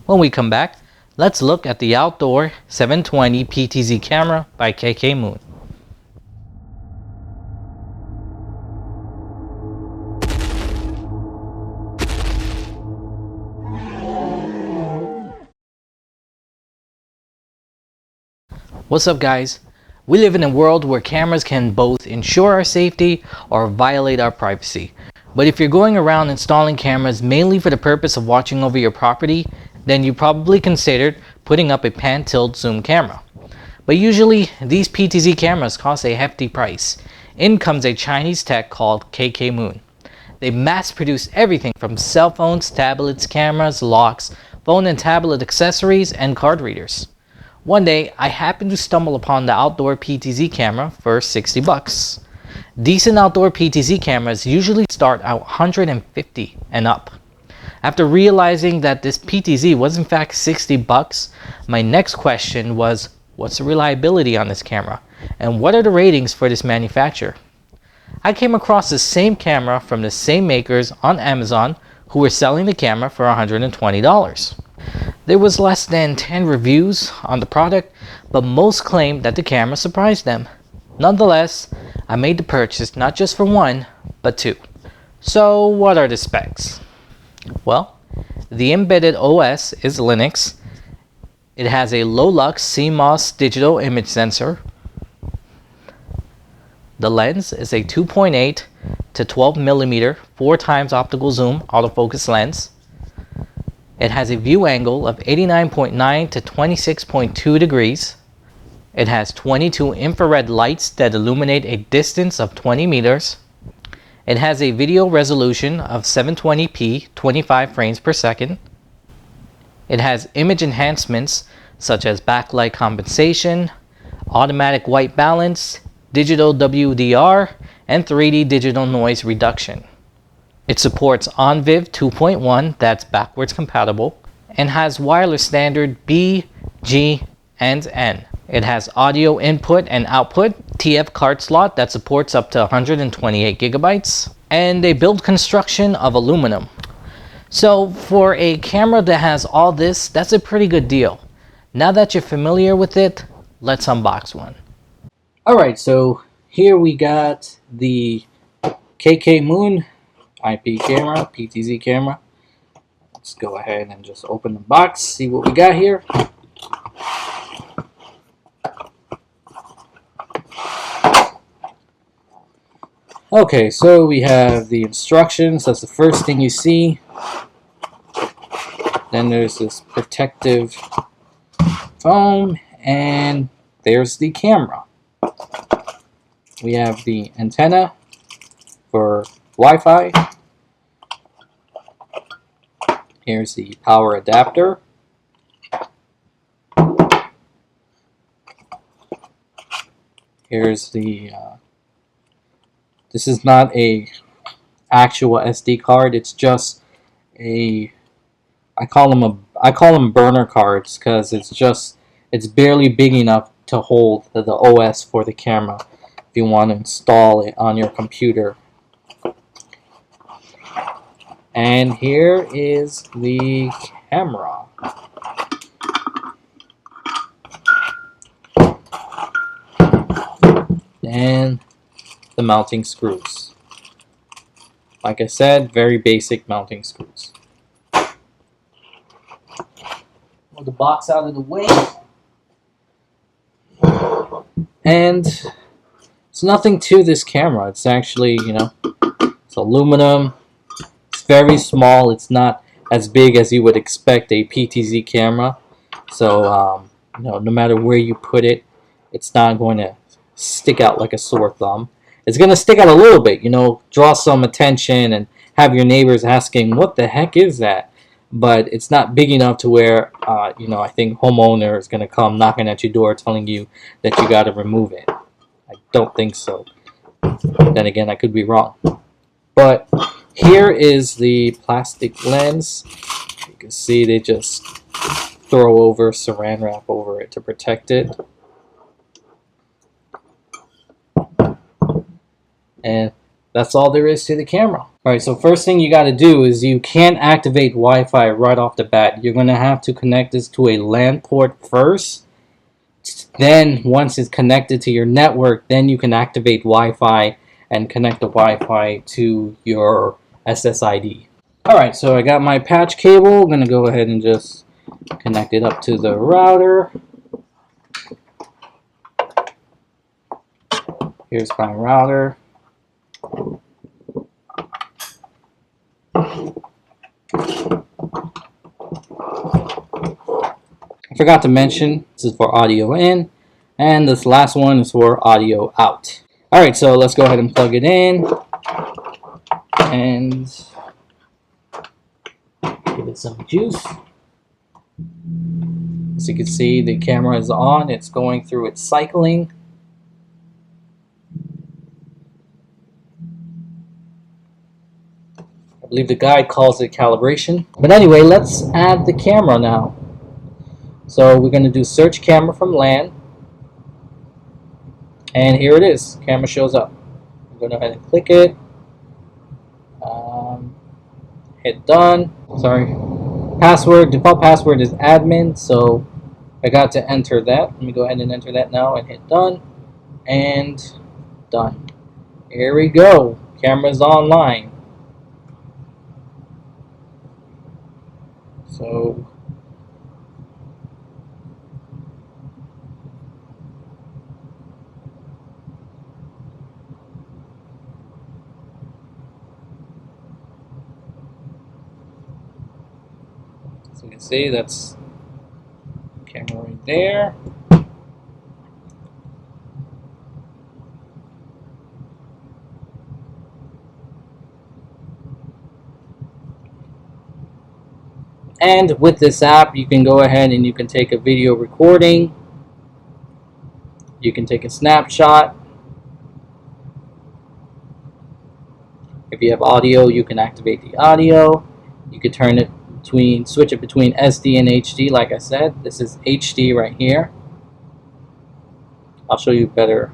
When we come back, let's look at the Outdoor 720 PTZ camera by KK-Moon. What's up guys? We live in a world where cameras can both ensure our safety or violate our privacy. But if you're going around installing cameras mainly for the purpose of watching over your property, then you probably considered putting up a pan-tilt zoom camera. But usually these PTZ cameras cost a hefty price. In comes a Chinese tech called KK-Moon. They mass produce everything from cell phones, tablets, cameras, locks, phone and tablet accessories, and card readers. One day, I happened to stumble upon the Outdoor PTZ camera for 60 bucks. Decent outdoor PTZ cameras usually start at 150 and up. After realizing that this PTZ was in fact 60 bucks, my next question was, what's the reliability on this camera? And what are the ratings for this manufacturer? I came across the same camera from the same makers on Amazon who were selling the camera for $120. There was less than 10 reviews on the product, but most claimed that the camera surprised them. Nonetheless, I made the purchase not just for one, but two. So what are the specs? Well, the embedded OS is Linux. It has a low-lux CMOS digital image sensor. The lens is a 2.8 to 12 millimeter 4x optical zoom autofocus lens. It has a view angle of 89.9 to 26.2 degrees. It has 22 infrared lights that illuminate a distance of 20 meters. It has a video resolution of 720p 25 frames per second. It has image enhancements such as backlight compensation, automatic white balance, digital WDR, and 3D digital noise reduction. It supports ONVIV 2.1 that's backwards compatible and has wireless standard B, G, and N. It has audio input and output, TF card slot that supports up to 128 gigabytes, and a build construction of aluminum. So for a camera that has all this, that's a pretty good deal. Now that you're familiar with it, let's unbox one. Alright, so here we got the KK-Moon IP camera, PTZ camera. Let's go ahead and just open the box, see what we got here. Okay, so we have the instructions. That's the first thing you see. Then there's this protective foam, and there's the camera. We have the antenna for Wi-Fi. Here's the power adapter. Here's the this is not a actual SD card. It's just a I call them burner cards because it's barely big enough to hold the OS for the camera if you want to install it on your computer. And here is the camera. And the mounting screws. Like I said, very basic mounting screws. Move the box out of the way. And it's nothing to this camera. It's actually, it's aluminum. It's very small. It's not as big as you would expect a PTZ camera. So, no matter where you put it, it's not going to stick out like a sore thumb. It's going to stick out a little bit, draw some attention and have your neighbors asking, what the heck is that? But it's not big enough to where, I think homeowner is going to come knocking at your door telling you that you got to remove it. I don't think so. Then again, I could be wrong. But here is the plastic lens. You can see they just throw over saran wrap over it to protect it. And That's all there is to the camera. Alright, so first thing you got to do is you can't activate Wi-Fi right off the bat. You're going to have to connect this to a LAN port first. Then once it's connected to your network, then you can activate Wi-Fi and connect the Wi-Fi to your SSID. Alright, so I got my patch cable. I'm going to go ahead and just connect it up to the router. Here's my router. I forgot to mention, this is for audio in, and this last one is for audio out. Alright, so let's go ahead and plug it in, and give it some juice. As you can see, the camera is on, it's going through its cycling. I believe the guide calls it calibration. But anyway, let's add the camera now. So we're going to do search camera from LAN. And here it is. Camera shows up. I'm going to go ahead and click it. Hit done. Sorry. Password. Default password is admin. So I got to enter that. Let me go ahead and enter that now and hit done. And done. Here we go. Camera's online. So you can see, that's camera right there. And with this app, you can go ahead and you can take a video recording. You can take a snapshot. If you have audio, you can activate the audio. You can turn it switch it between SD and HD. Like I said, this is HD right here. I'll show you a better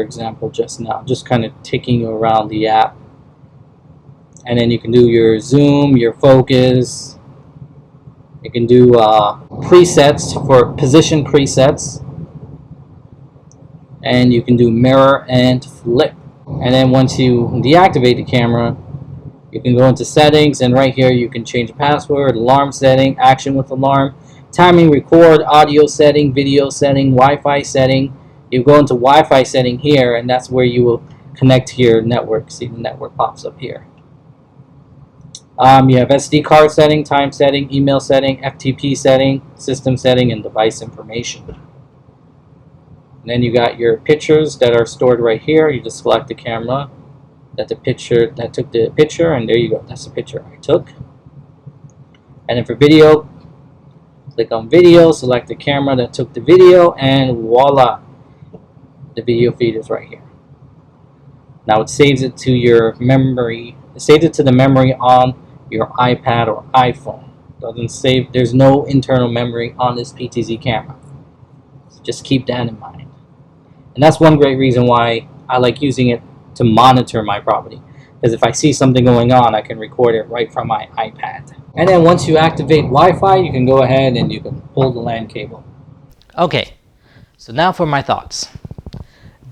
example just now. Just kind of taking around the app. And then you can do your zoom, your focus. You can do presets for position presets. And you can do mirror and flip. And then once you deactivate the camera, you can go into settings, and right here you can change password, alarm setting, action with alarm, timing, record, audio setting, video setting, Wi-Fi setting. You go into Wi-Fi setting here, and that's where you will connect to your network. See, the network pops up here. You have SD card setting, time setting, email setting, FTP setting, system setting, and device information. And then you got your pictures that are stored right here. You just select the camera that took the picture, and there you go. That's the picture I took. And then for video, click on video, select the camera that took the video, and voila, the video feed is right here. Now it saves it to your memory. It saves it to the memory on your iPad or iPhone. Doesn't save. There's no internal memory on this PTZ camera. So just keep that in mind. And that's one great reason why I like using it to monitor my property. Because if I see something going on, I can record it right from my iPad. And then once you activate Wi-Fi, you can go ahead and you can pull the LAN cable. Okay, so now for my thoughts.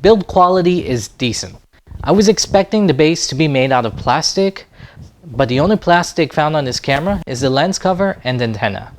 Build quality is decent. I was expecting the base to be made out of plastic, but the only plastic found on this camera is the lens cover and antenna.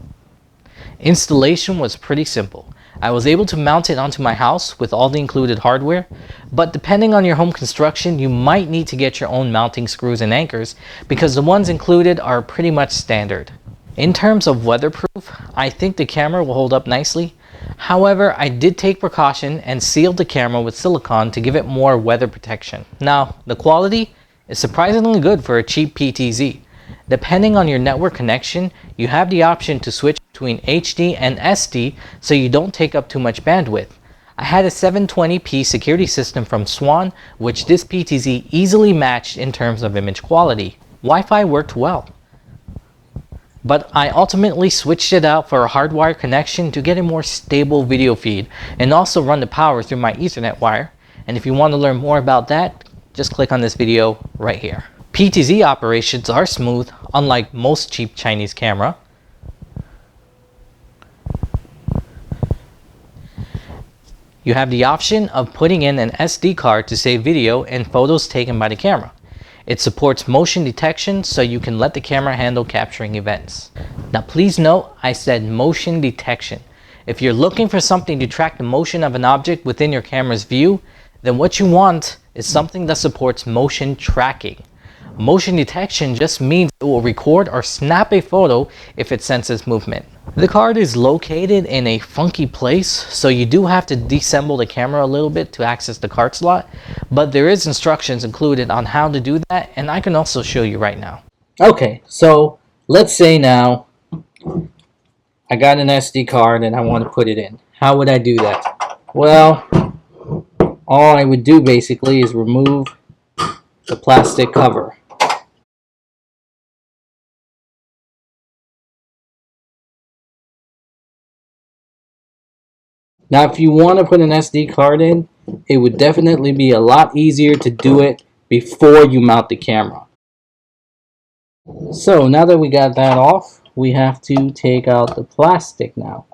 Installation was pretty simple. I was able to mount it onto my house with all the included hardware, but depending on your home construction, you might need to get your own mounting screws and anchors because the ones included are pretty much standard. In terms of weatherproof, I think the camera will hold up nicely. However, I did take precaution and sealed the camera with silicone to give it more weather protection. Now, the quality is surprisingly good for a cheap PTZ. Depending on your network connection, you have the option to switch between HD and SD so you don't take up too much bandwidth. I had a 720p security system from Swan, which this PTZ easily matched in terms of image quality. Wi-Fi worked well, but I ultimately switched it out for a hardwired connection to get a more stable video feed and also run the power through my Ethernet wire. And if you want to learn more about that, just click on this video right here. PTZ operations are smooth, unlike most cheap Chinese camera. You have the option of putting in an SD card to save video and photos taken by the camera. It supports motion detection, so you can let the camera handle capturing events. Now please note, I said motion detection. If you're looking for something to track the motion of an object within your camera's view, then what you want is something that supports motion tracking. Motion detection just means it will record or snap a photo if it senses movement. The card is located in a funky place, so you do have to disassemble the camera a little bit to access the card slot, but there is instructions included on how to do that, and I can also show you right now. Okay, so let's say now I got an SD card and I want to put it in. How would I do that? Well, all I would do basically is remove the plastic cover. Now, if you want to put an SD card in, it would definitely be a lot easier to do it before you mount the camera. So now that we got that off, we have to take out the plastic now.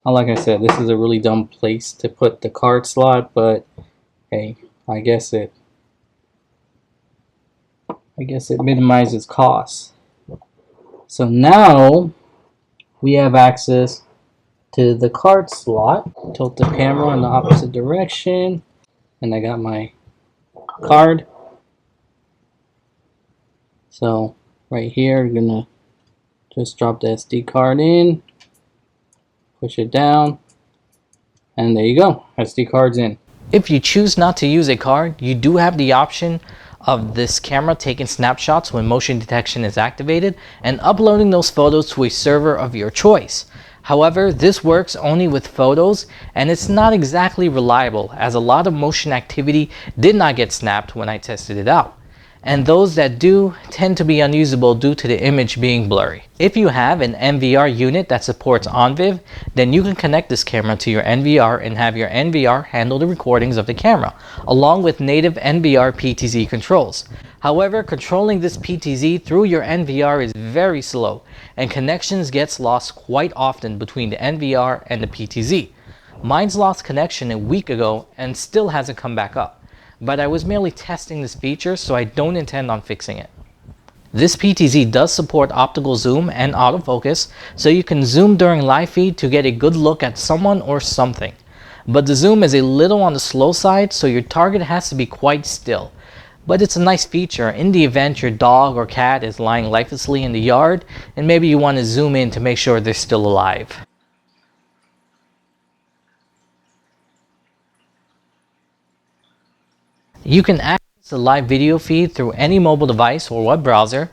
Like I said, this is a really dumb place to put the card slot, but hey, I guess it minimizes costs. So now we have access to the card slot. Tilt the camera in the opposite direction, and I got my card. So right here, I'm gonna just drop the SD card in, push it down, and there you go, SD card's in. If you choose not to use a card, you do have the option of this camera taking snapshots when motion detection is activated and uploading those photos to a server of your choice. However, this works only with photos, and it's not exactly reliable, as a lot of motion activity did not get snapped when I tested it out. And those that do tend to be unusable due to the image being blurry. If you have an NVR unit that supports OnViv, then you can connect this camera to your NVR and have your NVR handle the recordings of the camera, along with native NVR PTZ controls. However, controlling this PTZ through your NVR is very slow, and connections gets lost quite often between the NVR and the PTZ. Mine's lost connection a week ago and still hasn't come back up. But I was merely testing this feature, so I don't intend on fixing it. This PTZ does support optical zoom and autofocus, so you can zoom during live feed to get a good look at someone or something. But the zoom is a little on the slow side, so your target has to be quite still. But it's a nice feature in the event your dog or cat is lying lifelessly in the yard, and maybe you want to zoom in to make sure they're still alive. You can access the live video feed through any mobile device or web browser,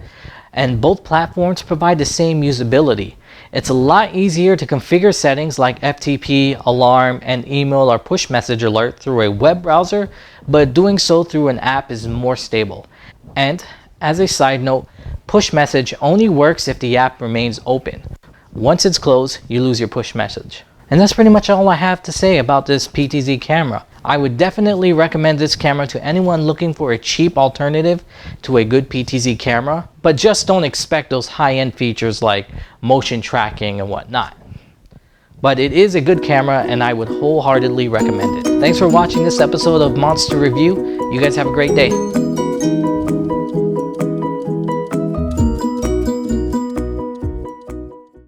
and both platforms provide the same usability. It's a lot easier to configure settings like FTP, alarm, and email or push message alert through a web browser, but doing so through an app is more stable. And as a side note, push message only works if the app remains open. Once it's closed, you lose your push message. And that's pretty much all I have to say about this PTZ camera. I would definitely recommend this camera to anyone looking for a cheap alternative to a good PTZ camera, but just don't expect those high-end features like motion tracking and whatnot. But it is a good camera, and I would wholeheartedly recommend it. Thanks for watching this episode of Monster Review. You guys have a great day.